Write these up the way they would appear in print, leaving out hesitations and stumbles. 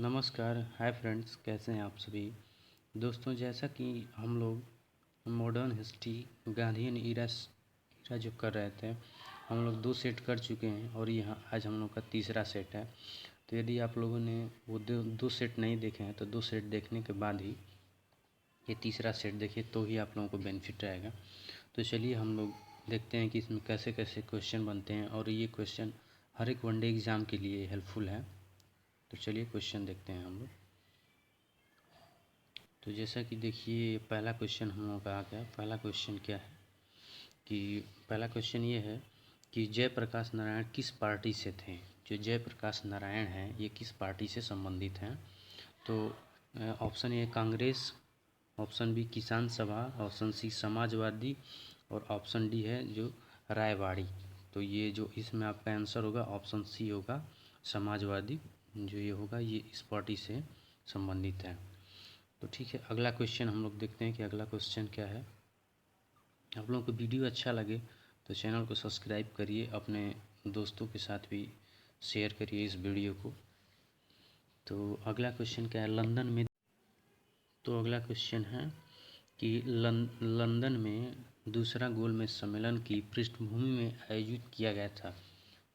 नमस्कार, hi friends, कैसे हैं आप सभी दोस्तों। जैसा कि हम लोग मॉडर्न हिस्ट्री गांधीयन ईरा जो कर रहे थे, हम लोग 2 सेट कर चुके हैं और यहाँ आज हम लोग का तीसरा सेट है। तो यदि आप लोगों ने वो दो सेट नहीं देखे हैं तो 2 सेट देखने के बाद ही ये तीसरा सेट देखिए, तो ही आप लोगों को बेनिफिट रहेगा। तो चलिए हम लोग देखते हैं कि इसमें कैसे कैसे क्वेश्चन बनते हैं और ये क्वेश्चन हर एक वनडे एग्ज़ाम के लिए हेल्पफुल है। तो चलिए क्वेश्चन देखते हैं हम लोग। तो जैसा कि देखिए, पहला क्वेश्चन हम लोगों का आ गया। पहला क्वेश्चन क्या है कि पहला क्वेश्चन ये है कि जयप्रकाश नारायण किस पार्टी से थे। जो जयप्रकाश नारायण हैं ये किस पार्टी से संबंधित हैं। तो option A Congress, option B Kisan Sabha, option C Samajwadi और ऑप्शन डी है जो रायवाड़ी। तो ये जो इसमें आपका आंसर होगा ऑप्शन सी होगा, समाजवादी। जो ये होगा ये इस पार्टी से संबंधित है। तो ठीक है, अगला क्वेश्चन हम लोग देखते हैं कि अगला क्वेश्चन क्या है। आप लोगों को वीडियो अच्छा लगे तो चैनल को सब्सक्राइब करिए, अपने दोस्तों के साथ भी शेयर करिए इस वीडियो को। तो अगला क्वेश्चन क्या है, लंदन में। तो अगला क्वेश्चन है कि लंदन में दूसरा गोलमेज सम्मेलन की पृष्ठभूमि में आयोजित किया गया था।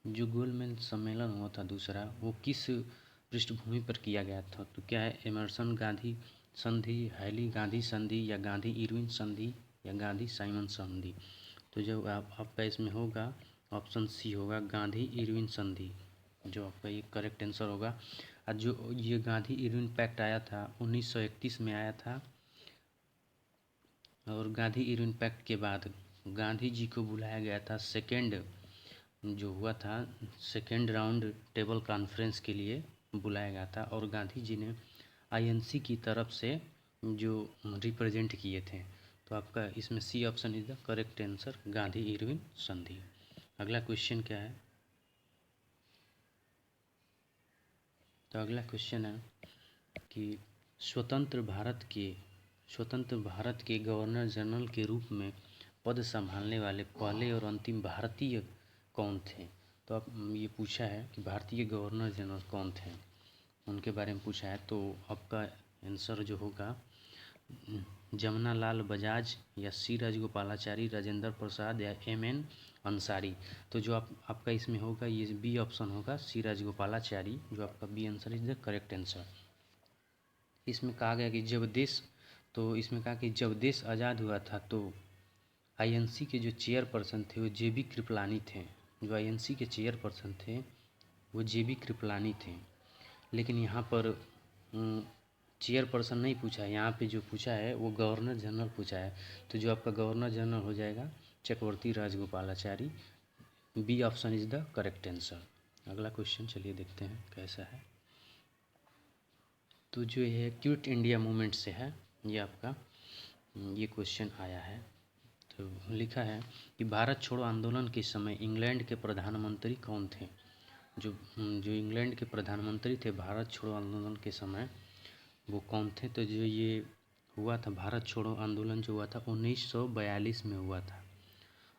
जो गोलमेज सम्मेलन हुआ था दूसरा, वो किस पृष्ठभूमि पर किया गया था। तो क्या है, एमर्सन गांधी संधि, हैली गांधी संधि या गांधी इरविन संधि या गांधी साइमन संधि। तो जो आपका इसमें होगा ऑप्शन सी होगा, गांधी इरविन संधि, जो आपका ये करेक्ट आंसर होगा। और जो ये गांधी इरविन पैक्ट आया था 1931 में आया था। और गांधी इरविन पैक्ट के बाद गांधी जी को बुलाया गया था सेकेंड, जो हुआ था सेकेंड राउंड टेबल कॉन्फ्रेंस के लिए बुलाया गया था। और गांधी जी ने आईएनसी की तरफ से जो रिप्रेजेंट किए थे। तो आपका इसमें C option is the correct answer, Gandhi Irwin संधि। अगला क्वेश्चन क्या है। तो अगला क्वेश्चन है कि स्वतंत्र भारत के गवर्नर जनरल के रूप में पद संभालने वाले पहले और अंतिम भारतीय कौन थे। तो अब ये पूछा है कि भारतीय गवर्नर जनरल कौन थे, उनके बारे में पूछा है। तो आपका आंसर जो होगा जमनालाल बजाज या सी राजगोपालाचारी, राजेंद्र प्रसाद या एम.एन. अंसारी। तो जो आपका इसमें होगा ये बी ऑप्शन होगा, सी राजगोपालाचारी। जो आपका B answer is the correct answer. इसमें कहा गया कि जब देश आज़ाद हुआ था तो आईएनसी के जो चेयरपर्सन थे वो जेबी कृपलानी थे। जो आईएनसी के चेयरपर्सन थे वो जेबी कृपलानी थे। लेकिन यहाँ पर चेयरपर्सन नहीं पूछा है, यहाँ पे जो पूछा है वो गवर्नर जनरल पूछा है। तो जो आपका गवर्नर जनरल हो जाएगा Chakravarti Rajagopalachari. B option is the correct answer. अगला क्वेश्चन चलिए देखते हैं कैसा है। तो जो है क्विट इंडिया मूवमेंट से है, ये आपका ये क्वेश्चन आया है। तो लिखा है कि भारत छोड़ो आंदोलन के समय इंग्लैंड के प्रधानमंत्री कौन थे। जो इंग्लैंड के प्रधानमंत्री थे भारत छोड़ो आंदोलन के समय, वो कौन थे। तो जो ये हुआ था भारत छोड़ो आंदोलन जो हुआ था 1942 में हुआ था।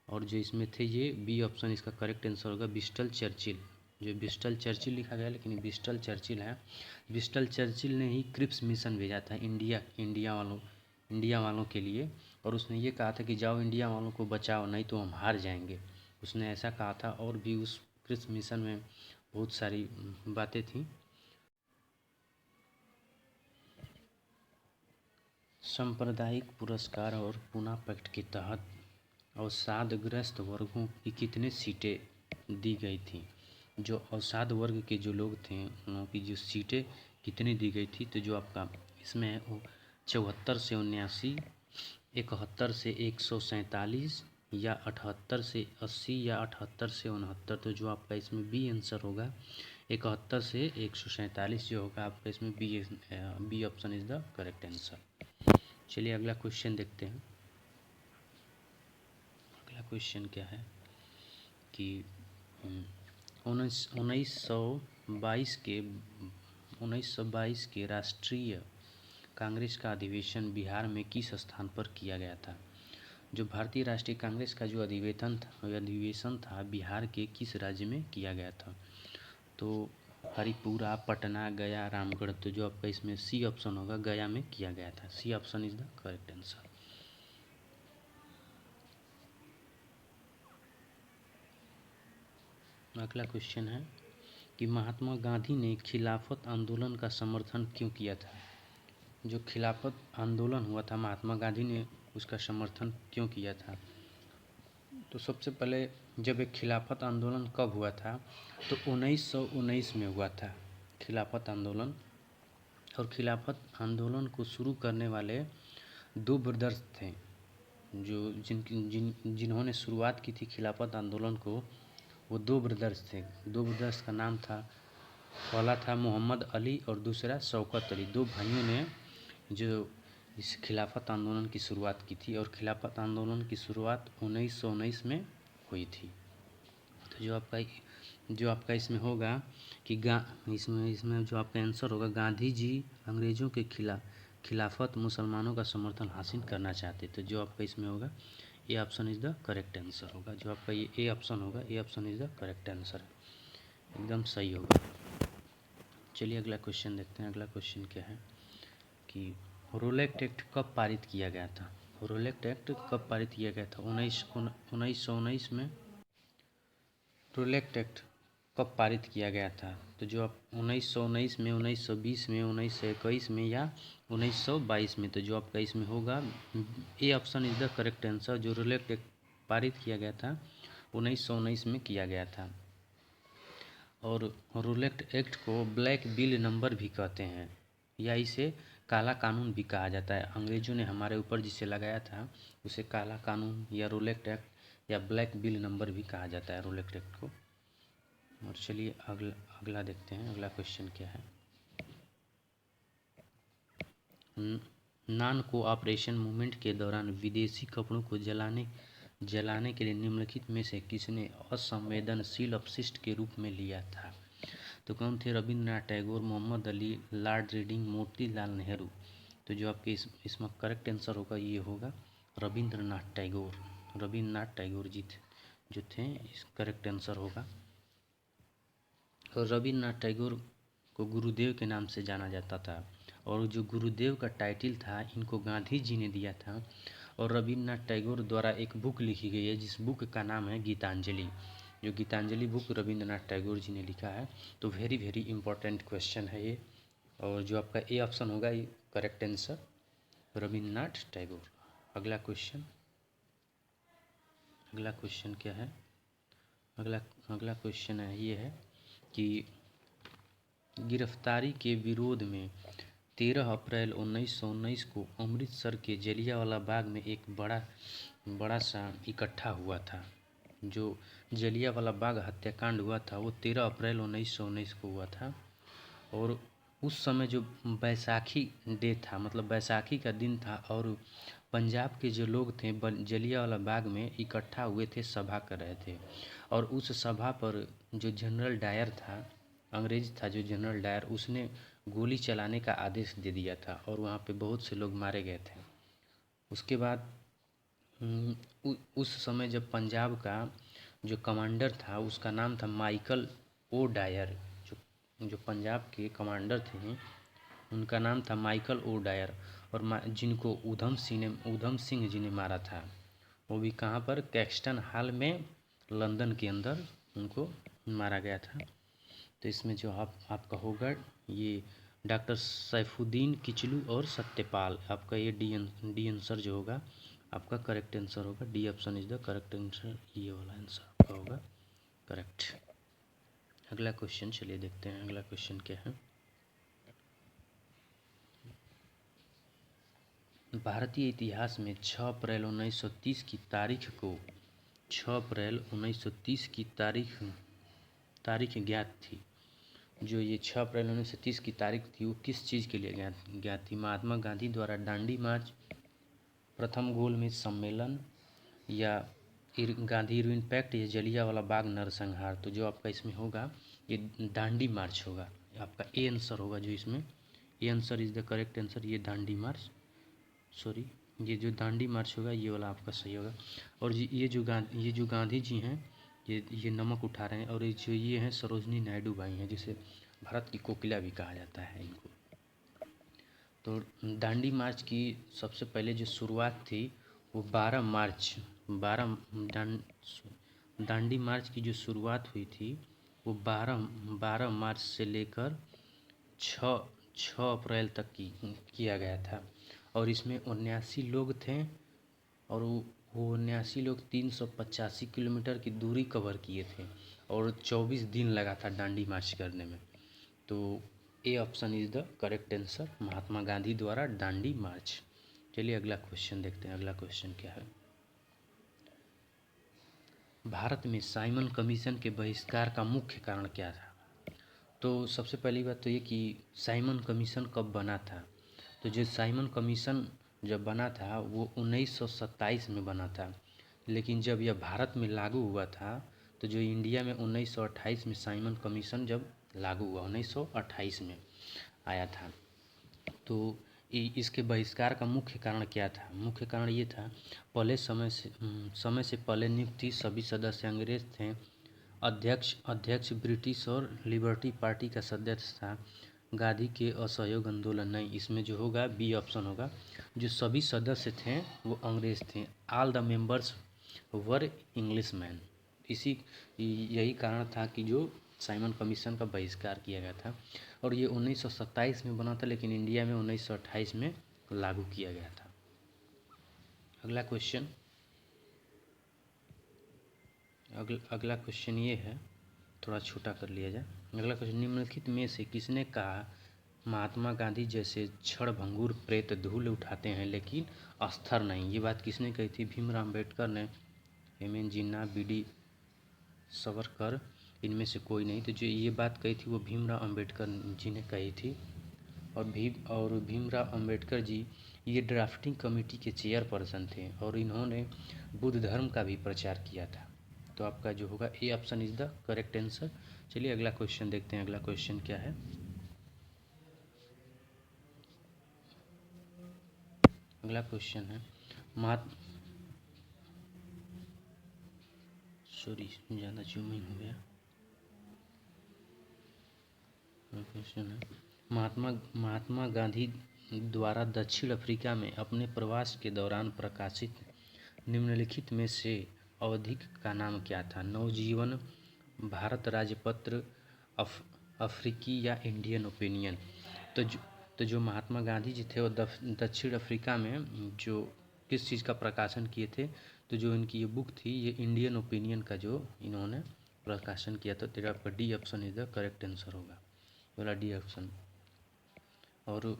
और जो इसमें थे ये बी ऑप्शन इसका करेक्ट आंसर होगा, विंस्टन चर्चिल। जो विंस्टन चर्चिल लिखा गया लेकिन विंस्टन चर्चिल है। विंस्टन चर्चिल ने ही क्रिप्स मिशन भेजा था इंडिया वालों के लिए। और उसने ये कहा था कि जाओ इंडिया वालों को बचाओ, नहीं तो हम हार जाएंगे। उसने ऐसा कहा था। और भी उस क्रिप्स मिशन में बहुत सारी बातें थी। सांप्रदायिक पुरस्कार और पुना पैक्ट के तहत अवसादग्रस्त वर्गों की कितने सीटें दी गई थी। जो अवसाद वर्ग के जो लोग थे उन लोगों की जो सीटें कितनी दी गई थी। तो जो आपका इसमें है वो 74 से 79, 71 से 147 या 78 से 80 या 78 से 69। तो जो आपका इसमें बी आंसर होगा 71 से 147 जो होगा आपका इसमें B option is the correct answer. चलिए अगला क्वेश्चन देखते हैं। अगला क्वेश्चन क्या है कि 1922 के राष्ट्रीय कांग्रेस का अधिवेशन बिहार में किस स्थान पर किया गया था। जो भारतीय राष्ट्रीय कांग्रेस का जो अधिवेशन था बिहार के किस राज्य में किया गया था। तो हरिपुरा, पटना, गया, रामगढ़। तो जो आपका इसमें सी ऑप्शन होगा, गया में किया गया था। C option is the correct answer. अगला क्वेश्चन है कि महात्मा गांधी ने खिलाफत आंदोलन का समर्थन क्यों किया था? जो खिलाफत आंदोलन हुआ था, महात्मा गांधी ने उसका समर्थन क्यों किया था? तो सबसे पहले जब एक खिलाफत आंदोलन कब हुआ था, तो 1919 में हुआ था खिलाफत आंदोलन। और खिलाफत आंदोलन को शुरू करने वाले दो ब्रदर्स थे, जो जिन्होंने शुरुआत की थी खिलाफत आंदोलन को, वो दो ब्रदर्स थे। दो ब्रदर्स का नाम था, पहला था मोहम्मद अली और दूसरा शौकत अली। दो भाइयों ने जो इस खिलाफत आंदोलन की शुरुआत की थी, और खिलाफत आंदोलन की शुरुआत 1919 में हुई थी। तो जो आपका इसमें होगा कि इसमें जो आपका आंसर होगा, गांधी जी अंग्रेज़ों के खिलाफत मुसलमानों का समर्थन हासिल करना चाहते। तो जो आपका इसमें होगा, A option is the correct answer होगा। जो आपका ये ए ऑप्शन होगा, A option is the correct answer, एकदम सही होगा। चलिए अगला क्वेश्चन देखते हैं। अगला क्वेश्चन क्या है कि रोलेक्ट एक्ट कब पारित किया गया था? रोलेक्ट एक्ट कब पारित किया गया था? 1919 में रोलेक्ट एक्ट कब पारित किया गया था? तो जो आप 1919 में, 1920 में, 1921 में या 1922 में? तो जो आपका इसमें होगा, A option is the correct answer. जो रोलेक्ट एक्ट पारित किया गया था 1919 में किया गया था। और रोलेक्ट एक्ट को ब्लैक बिल नंबर भी कहते हैं, या इसे काला कानून भी कहा जाता है। अंग्रेज़ों ने हमारे ऊपर जिसे लगाया था उसे काला कानून या रोलेक्ट एक्ट या ब्लैक बिल नंबर भी कहा जाता है रोलेक्ट एक्ट को। और चलिए अगला देखते हैं। अगला क्वेश्चन क्या है, नॉन कोऑपरेशन मूवमेंट के दौरान विदेशी कपड़ों को जलाने के लिए निम्नलिखित में से किसने असंवेदनशील अपशिष्ट के रूप में लिया था? तो कौन थे? Rabindranath Tagore, Mohammed Ali, lord Reading, Motilal Nehru. तो जो आपके इसमें करेक्ट आंसर होगा, ये होगा रविंद्रनाथ टैगोर। रविंद्रनाथ टैगोर जी जो थे, इस करेक्ट आंसर होगा। और रविंद्रनाथ टैगोर को गुरुदेव के नाम से जाना जाता था, और जो गुरुदेव का टाइटल था इनको गांधी जी ने दिया था। और रविंद्रनाथ टैगोर द्वारा एक बुक लिखी गई है, जिस बुक का नाम है गीतांजलि। जो गीतांजलि बुक रविंद्रनाथ टैगोर जी ने लिखा है। तो वेरी वेरी इंपॉर्टेंट क्वेश्चन है ये। और जो आपका ए ऑप्शन होगा, ये करेक्ट आंसर रविंद्रनाथ टैगोर। अगला क्वेश्चन क्या है? अगला क्वेश्चन है, ये है कि गिरफ्तारी के विरोध में 13 अप्रैल 1919 को अमृतसर के जलियांवाला बाग में एक बड़ा सा इकट्ठा हुआ था। जो जलियांवाला बाग हत्याकांड हुआ था वो 13 अप्रैल 1919 को हुआ था। और उस समय जो बैसाखी डे था, मतलब बैसाखी का दिन था, और पंजाब के जो लोग थे जलियांवाला बाग में इकट्ठा हुए थे, सभा कर रहे थे। और उस सभा पर जो जनरल डायर था, अंग्रेज था जो जनरल डायर, उसने गोली चलाने का आदेश दे दिया था, और वहाँ पे बहुत से लोग मारे गए थे। उसके बाद उस समय जब पंजाब का जो कमांडर था उसका नाम था माइकल ओ डायर। जो पंजाब के कमांडर थे उनका नाम था माइकल ओ डायर। और जिनको उधम सिंह जी ने मारा था, वो भी कहाँ पर? कैक्सटन हॉल में, लंदन के अंदर उनको मारा गया था। तो इसमें जो आपका होगा, ये डॉक्टर सैफुद्दीन किचलू और सत्यपाल। आपका ये डी आंसर जो होगा आपका करेक्ट आंसर होगा। D option is the correct answer. ये वाला आंसर आपका होगा करेक्ट। अगला क्वेश्चन चलिए देखते हैं। अगला क्वेश्चन क्या है, भारतीय इतिहास में 6 अप्रैल 1930 की तारीख को 6 अप्रैल 1930 की तारीख ज्ञात थी। जो ये 6 अप्रैल 1930 की तारीख थी वो किस चीज़ के लिए ज्ञात थी? महात्मा गांधी द्वारा दांडी मार्च, प्रथम गोलमेज सम्मेलन, या गांधी इरविन पैक्ट, या जलियांवाला बाग नरसंहार। तो जो आपका इसमें होगा ये दांडी मार्च होगा। आपका ए आंसर होगा जो इसमें, A answer is the correct answer. ये दांडी मार्च, सॉरी, ये जो दांडी मार्च होगा ये वाला आपका सही होगा। और ये जो गांधी जी हैं, ये नमक उठा रहे हैं, और ये हैं सरोजनी नायडू भाई हैं, जिसे भारत की कोकिला भी कहा जाता है इनको। तो दांडी मार्च की सबसे पहले जो शुरुआत थी वो 12 मार्च 12 दांडी मार्च की जो शुरुआत हुई थी वो 12 मार्च से लेकर 6 अप्रैल तक किया गया था। और इसमें 79 लोग थे और वो 79 लोग 385 किलोमीटर की दूरी कवर किए थे और 24 दिन लगा था दांडी मार्च करने में। तो A option is the correct answer, Mahatma Gandhi द्वारा दांडी मार्च। चलिए अगला क्वेश्चन देखते हैं। अगला क्वेश्चन क्या है? भारत में साइमन कमीशन के बहिष्कार का मुख्य कारण क्या था? तो सबसे पहली बात तो ये कि साइमन कमीशन कब बना था। तो जो साइमन कमीशन जब बना था वो 1927 में बना था, लेकिन जब यह भारत में लागू हुआ था तो जो इंडिया में 1928 में साइमन कमीशन जब लागू हुआ 1928 में आया था। तो इसके बहिष्कार का मुख्य कारण क्या था? मुख्य कारण ये था, पहले समय से पहले नियुक्त थी, सभी सदस्य अंग्रेज थे, अध्यक्ष ब्रिटिश और लिबर्टी पार्टी का सदस्य था, गांधी के असहयोग आंदोलन नहीं, इसमें जो होगा बी ऑप्शन होगा। जो सभी सदस्य थे वो अंग्रेज थे, all the members were Englishman. यही कारण था कि जो साइमन कमीशन का बहिष्कार किया गया था। और ये 1927 में बना था, लेकिन इंडिया में 1928 में लागू किया गया था। अगला क्वेश्चन ये है, थोड़ा छोटा कर लिया जाए। अगला क्वेश्चन, निम्नलिखित में से किसने कहा महात्मा गांधी जैसे क्षणभंगुर प्रेत धूल उठाते हैं लेकिन अस्थिर नहीं? ये बात किसने कही थी? भीमराव अम्बेडकर ने, एम.एन. जिन्ना, बी.डी. सावरकर, इनमें से कोई नहीं। तो जो ये बात कही थी वो भीमराव अम्बेडकर जी ने कही थी। और भीमराव अम्बेडकर जी ये ड्राफ्टिंग कमेटी के चेयरपर्सन थे और इन्होंने बुद्ध धर्म का भी प्रचार किया था। तो आपका जो होगा ए option is the correct answer. चलिए अगला क्वेश्चन देखते हैं। अगला क्वेश्चन क्या है? अगला क्वेश्चन है ज़्यादा जूमिंग हो गया। क्वेश्चन है, महात्मा गांधी द्वारा दक्षिण अफ्रीका में अपने प्रवास के दौरान प्रकाशित निम्नलिखित में से अवधिक का नाम क्या था? नवजीवन, भारत राजपत्र, अफ्रीकी या इंडियन ओपिनियन? तो जो महात्मा गांधी जी थे वो दक्षिण अफ्रीका में जो किस चीज़ का प्रकाशन किए थे? तो जो इनकी ये बुक थी ये इंडियन ओपिनियन का जो इन्होंने प्रकाशन किया था। तेरा आपका D option is the correct answer होगा, वाला डी ऑप्शन। और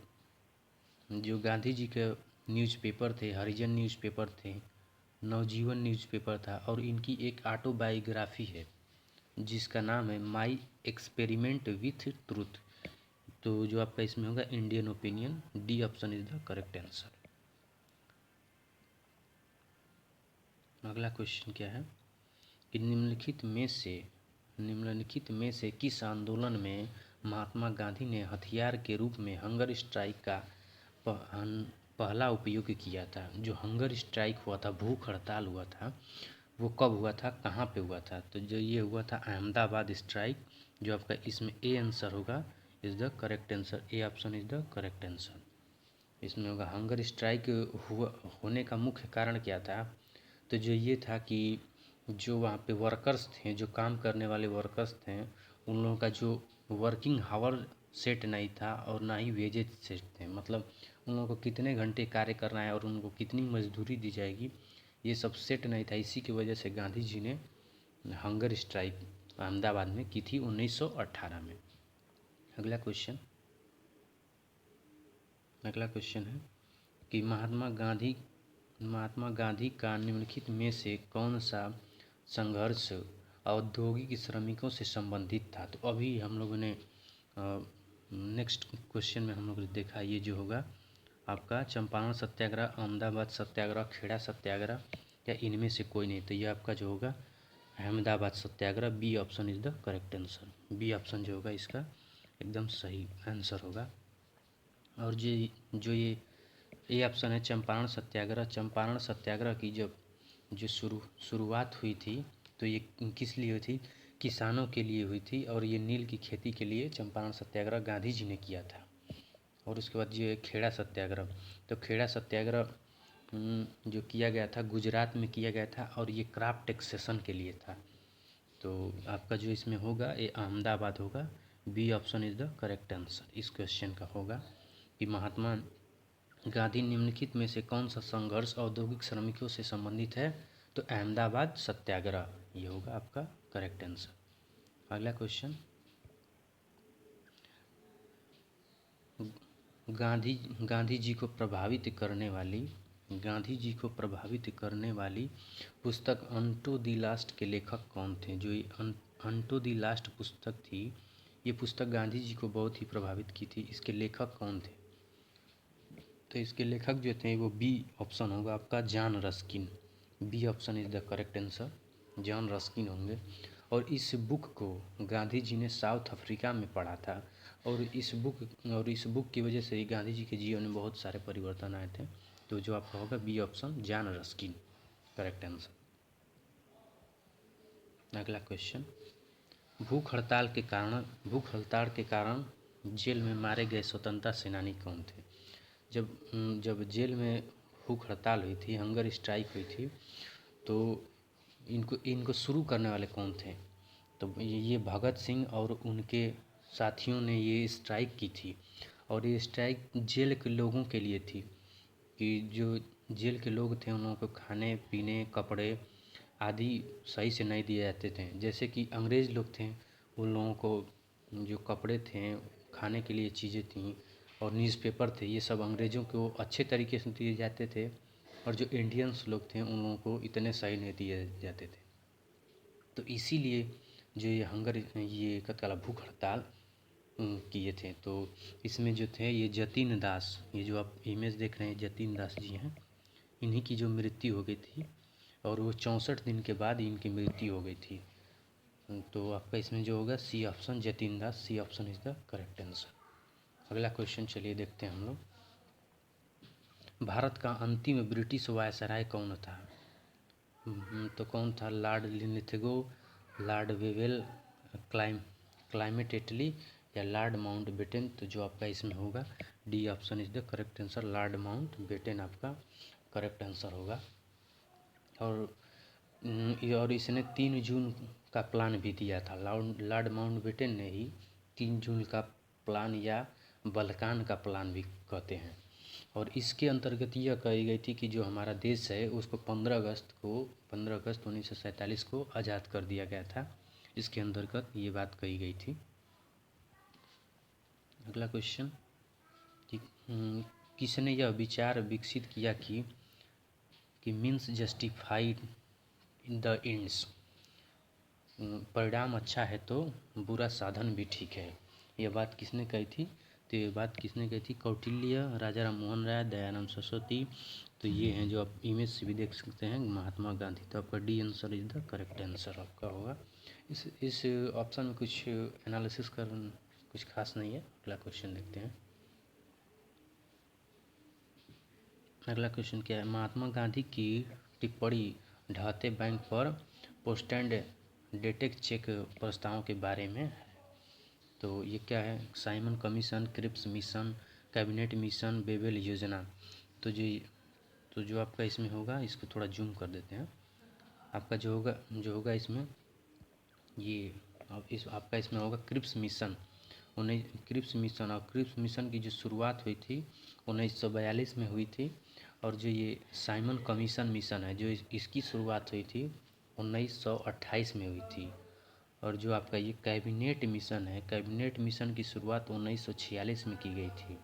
जो गांधी जी के न्यूज़पेपर थे, हरिजन न्यूज़पेपर थे, नवजीवन न्यूज़पेपर था, और इनकी एक ऑटोबायोग्राफी है जिसका नाम है माई एक्सपेरिमेंट विथ ट्रूथ। तो जो आपका इसमें होगा Indian opinion, D option is the correct answer. अगला क्वेश्चन क्या है कि निम्नलिखित में से किस आंदोलन में महात्मा गांधी ने हथियार के रूप में हंगर स्ट्राइक का पहला उपयोग किया था? जो हंगर स्ट्राइक हुआ था, भूख हड़ताल हुआ था, वो कब हुआ था, कहाँ पे हुआ था? तो जो ये हुआ था अहमदाबाद स्ट्राइक। जो आपका इसमें ए आंसर होगा is the correct answer, A option is the correct answer. इसमें होगा हंगर स्ट्राइक होने का मुख्य कारण क्या था? तो जो ये था कि जो वहाँ पे वर्कर्स थे, जो काम करने वाले वर्कर्स थे, उन लोगों का जो वर्किंग हावर सेट नहीं था और ना ही वेजेज सेट थे। मतलब उन लोगों को कितने घंटे कार्य करना है और उनको कितनी मजदूरी दी जाएगी, ये सब सेट नहीं था। इसी की वजह से गांधी जी ने हंगर स्ट्राइक अहमदाबाद में की थी 1918 में। अगला क्वेश्चन है कि महात्मा गांधी का निम्नलिखित में से कौन सा संघर्ष औद्योगिक श्रमिकों से संबंधित था? तो अभी हम लोगों ने नेक्स्ट क्वेश्चन में हम लोगों ने देखा, ये जो होगा आपका चंपारण सत्याग्रह, अहमदाबाद सत्याग्रह, खेड़ा सत्याग्रह, या इनमें से कोई नहीं। तो ये आपका जो होगा Ahmedabad satyagraha, B option is the correct answer. B option जो होगा इसका एकदम सही आंसर होगा। और जो ये ऑप्शन है चंपारण सत्याग्रह की जो शुरुआत हुई थी, तो ये किस लिए हुई थी किसानों के लिए हुई थी और ये नील की खेती के लिए चंपारण सत्याग्रह गांधी जी ने किया था। और उसके बाद ये खेड़ा सत्याग्रह, तो खेड़ा सत्याग्रह जो किया गया था गुजरात में किया गया था और ये क्रॉप टैक्सेशन के लिए था। तो आपका जो इसमें होगा ये अहमदाबाद होगा। B option is the correct answer इस क्वेश्चन का होगा कि महात्मा गांधी निम्नलिखित में से कौन सा संघर्ष औद्योगिक श्रमिकों से संबंधित है, तो अहमदाबाद सत्याग्रह ये होगा आपका करेक्ट आंसर। अगला क्वेश्चन, गांधी जी को प्रभावित करने वाली पुस्तक अंटू दी लास्ट के लेखक कौन थे। जो ये अंटू दी लास्ट पुस्तक थी, ये पुस्तक गांधी जी को बहुत ही प्रभावित की थी। इसके लेखक कौन थे, तो इसके लेखक जो थे वो बी ऑप्शन होगा आपका John Ruskin. B option is the correct answer, John Ruskin होंगे। और इस बुक को गांधी जी ने साउथ अफ्रीका में पढ़ा था और इस बुक की वजह से ही गांधी जी के जीवन में बहुत सारे परिवर्तन आए थे। तो जो आपका होगा B option John Ruskin correct answer. अगला क्वेश्चन, भूख हड़ताल के कारण जेल में मारे गए स्वतंत्रता सेनानी कौन थे। जब जेल में भूख हड़ताल हुई थी, हंगर स्ट्राइक हुई थी, तो इनको शुरू करने वाले कौन थे, तो ये भगत सिंह और उनके साथियों ने ये स्ट्राइक की थी। और ये स्ट्राइक जेल के लोगों के लिए थी कि जो जेल के लोग थे उन लोगों को खाने पीने कपड़े आदि सही से नहीं दिए जाते थे। जैसे कि अंग्रेज़ लोग थे, उन लोगों को जो कपड़े थे, खाने के लिए चीज़ें थीं और न्यूज़पेपर थे, ये सब अंग्रेज़ों को अच्छे तरीके से दिए जाते थे और जो इंडियंस लोग थे उन लोगों को इतने सही नहीं दिए जाते थे। तो इसीलिए जो ये कत्ल भूख हड़ताल किए थे। तो इसमें जो थे ये जतीन दास, ये जो आप इमेज देख रहे हैं जतीन दास जी हैं, इन्हीं की जो मृत्यु हो गई थी और वो 64 दिन के बाद इनकी मृत्यु हो गई थी। तो आपका इसमें जो होगा C option Jatin Das, C option is the correct answer. अगला क्वेश्चन चलिए देखते हैं हम लोग, भारत का अंतिम ब्रिटिश वायसराय कौन था। तो कौन था, Lord Linlithgow, Lord Wavell, Clement Attlee या लॉर्ड माउंटबेटन। तो जो आपका इसमें होगा D option is the correct answer, Lord Mountbatten आपका करेक्ट आंसर होगा। और इसने 3 जून का प्लान भी दिया था, लॉर्ड माउंटबेटन ने ही 3 जून का प्लान या बलकान का प्लान भी कहते हैं। और इसके अंतर्गत यह कही गई थी कि जो हमारा देश है उसको 15 अगस्त 1947 को आज़ाद कर दिया गया था। इसके अंतर्गत ये बात कही गई थी। अगला क्वेश्चन, किसने यह विचार विकसित किया कि मीन्स जस्टिफाइड द एंड्स, परिणाम अच्छा है तो बुरा साधन भी ठीक है। यह बात किसने कही थी, तो ये बात किसने कही थी, कौटिल्य, राजा राम मोहन राय, दयानंद सरस्वती। तो ये हैं जो आप इमेज से भी देख सकते हैं महात्मा गांधी। तो आपका D answer is the correct answer आपका होगा। इस ऑप्शन में कुछ एनालिसिस कर कुछ खास नहीं है। अगला क्वेश्चन देखते हैं। अगला क्वेश्चन क्या है, महात्मा गांधी की टिप्पणी ढहते बैंक पर पोस्ट एंड डेटेड चेक प्रस्तावों के बारे में है। तो ये क्या है, Simon commission, Cripps mission, cabinet mission, Wavell योजना। तो जो आपका इसमें होगा, इसको थोड़ा जूम कर देते हैं। आपका जो होगा इसमें ये आपका इसमें होगा क्रिप्स मिशन। क्रिप्स मिशन और क्रिप्स मिशन की जो शुरुआत हुई थी 1942 में हुई थी। और जो ये साइमन कमीशन मिशन है जो इसकी शुरुआत हुई थी 1928 में हुई थी। और जो आपका ये कैबिनेट मिशन है, कैबिनेट मिशन की शुरुआत 1946 में की गई थी।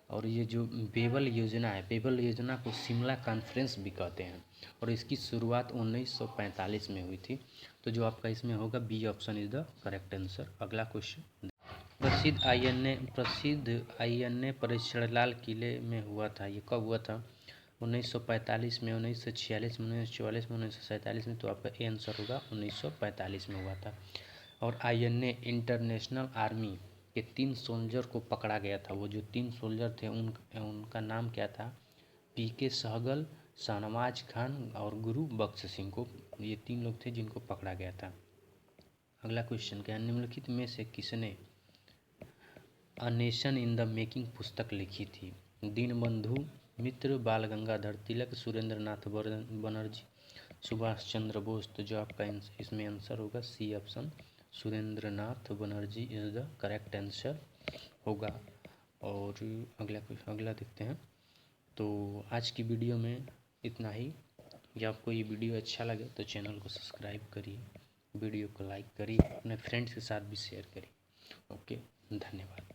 और ये जो बेबल योजना है, बेबल योजना को शिमला कॉन्फ्रेंस भी कहते हैं और इसकी शुरुआत 1945 में हुई थी। तो जो आपका इसमें होगा B option is the correct answer. अगला क्वेश्चन, प्रसिद्ध आईएनए परीक्षण लाल किले में हुआ था, ये कब हुआ था, 1945 में, 1946 में, 1944 में, 1947 में। तो आपका ए आंसर होगा 1945 में हुआ था। और आईएनए इंटरनेशनल आर्मी के 3 सोल्जर को पकड़ा गया था। वो जो 3 सोल्जर थे उनका नाम क्या था, पीके सहगल, शाहनवाज खान और गुरु बख्श सिंह को, ये 3 लोग थे जिनको पकड़ा गया था। अगला क्वेश्चन क्या है, निम्नलिखित में से किसने a nation in the making पुस्तक लिखी थी? दीनबंधु मित्र, बाल गंगाधर तिलक, सुरेंद्र नाथ बनर्जी, सुभाष चंद्र बोस। तो जो आपका इसमें आंसर होगा C option, Surendra Nath Banerjee is the correct answer होगा। और अगला देखते हैं। तो आज की वीडियो में इतना ही। यदि आपको ये वीडियो अच्छा लगे तो चैनल को सब्सक्राइब करिए, वीडियो को लाइक करिए, अपने फ्रेंड्स के साथ भी शेयर करिए। ओके, धन्यवाद।